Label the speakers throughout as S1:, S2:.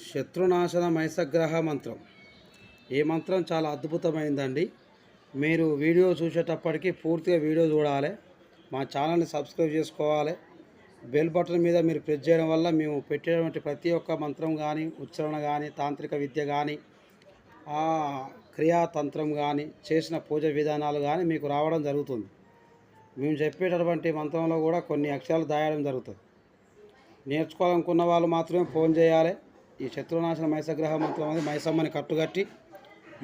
S1: శత్రునాశన మైసగ్రహ మంత్రం. ఈ మంత్రం చాలా అద్భుతమైందండి. మీరు వీడియో చూసేటప్పటికి పూర్తిగా వీడియో చూడాలి. మా ఛానల్ని సబ్స్క్రైబ్ చేసుకోవాలి. బెల్ బటన్ మీద మీరు ప్రెస్ చేయడం వల్ల మేము పెట్టేటువంటి ప్రతి ఒక్క మంత్రం కానీ, ఉచ్చారణ కానీ, తాంత్రిక విద్య కానీ, క్రియాతంత్రం కానీ, చేసిన పూజ విధానాలు కానీ మీకు రావడం జరుగుతుంది. మేము చెప్పేటటువంటి మంత్రంలో కూడా కొన్ని అక్షరాలు దాయడం జరుగుతుంది. నేర్చుకోవాలనుకున్న వాళ్ళు మాత్రమే ఫోన్ చేయాలి. ఈ శత్రునాశన మైసగ్రహ మంత్రం అనేది మైసమ్మని కట్టుగట్టి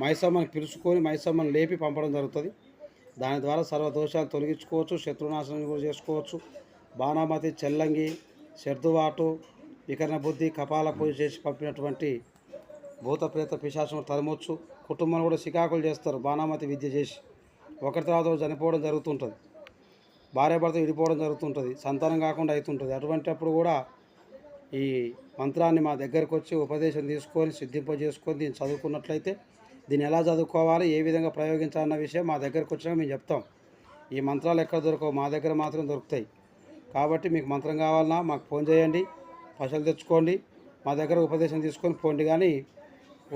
S1: మైసమ్మని పిలుచుకొని మైసమ్మని లేపి పంపడం జరుగుతుంది. దాని ద్వారా సర్వదోషాలు తొలగించుకోవచ్చు, శత్రునాశనం కూడా చేసుకోవచ్చు. బాణామతి, చెల్లంగి, శర్దువాటు, వికరణ బుద్ధి, కపాల పూజ చేసి పంపినటువంటి భూత ప్రేత పిశాచం తరమొచ్చు. కుటుంబం కూడా సికాకులు చేస్తారు బాణామతి విద్య చేసి. ఒకరి తర్వాత చనిపోవడం జరుగుతుంటుంది, భార్యాభర్త విడిపోవడం జరుగుతుంటుంది, సంతానం కాకుండా అవుతుంటుంది. అటువంటిప్పుడు కూడా ఈ మంత్రాన్ని మా దగ్గరకు వచ్చి ఉపదేశం తీసుకొని సిద్ధింపజేసుకొని దీన్ని చదువుకున్నట్లయితే దీన్ని ఎలా చదువుకోవాలి, ఏ విధంగా ప్రయోగించాలన్న విషయం మా దగ్గరకు వచ్చినాక మేము చెప్తాం. ఈ మంత్రాలు ఎక్కడ దొరకవు, మా దగ్గర మాత్రం దొరుకుతాయి. కాబట్టి మీకు మంత్రం కావాలన్నా మాకు ఫోన్ చేయండి, పైసలు తెచ్చుకోండి, మా దగ్గర ఉపదేశం తీసుకొని పోండి. కానీ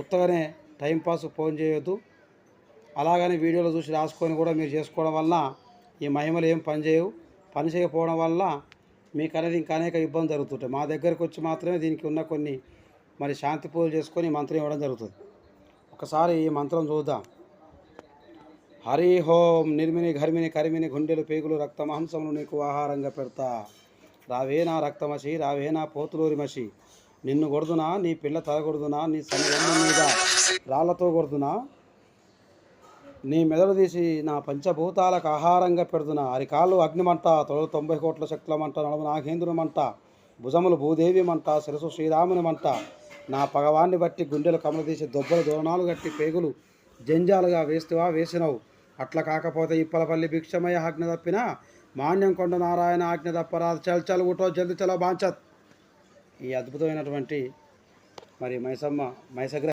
S1: ఉత్తగానే టైంపాస్ ఫోన్ చేయొద్దు. అలాగని వీడియోలో చూసి రాసుకొని కూడా మీరు చేసుకోవడం వలన ఈ మహిమలు ఏం పనిచేయవు. పని చేయకపోవడం వల్ల మీకు అనేది ఇంకా అనేక ఇబ్బంది జరుగుతుంటాయి. మా దగ్గరకు వచ్చి మాత్రమే దీనికి ఉన్న కొన్ని శాంతి పూజలు చేసుకొని మంత్రం ఇవ్వడం జరుగుతుంది. ఒకసారి ఈ మంత్రం చూద్దాం. హరి హోం నిర్మిని ఘర్మిని కరిమిని గుండెలు పేగులు రక్తమాంసములు నీకు ఆహారంగా పెడతా. రావేనా రక్తమసి, రావేనా పోతులూరి మసి, నిన్ను కొడుదునా, నీ పిల్ల తల కొడుదునా, నీ సన్నిధం మీద రాళ్లతో కొడుదునా, నీ మెదడు తీసి నా పంచభూతాలకు ఆహారంగా పెడుతున్నా. అరికాళ్ళు అగ్నిమంట, తొడలు 90 కోట్ల శక్తుల మంట, నడుము నాగేంద్రుని మంట, భుజములు భూదేవి మంట, శిరసు శ్రీరాముని మంట, నా పగవాన్ని బట్టి గుండెలు కమలు తీసి దొబ్బలు దోరణాలు గట్టి పేగులు జంజాలుగా వేస్తువా వేసినవు. అట్లా కాకపోతే ఇప్పలపల్లి భిక్షమయ్య ఆజ్ఞ తప్పిన మాన్యం కొండ నారాయణ ఆజ్ఞ తప్పరాదు. చల్ గుటో జల్ది చలో బాంచత్. ఈ అద్భుతమైనటువంటి మైసగ్రహ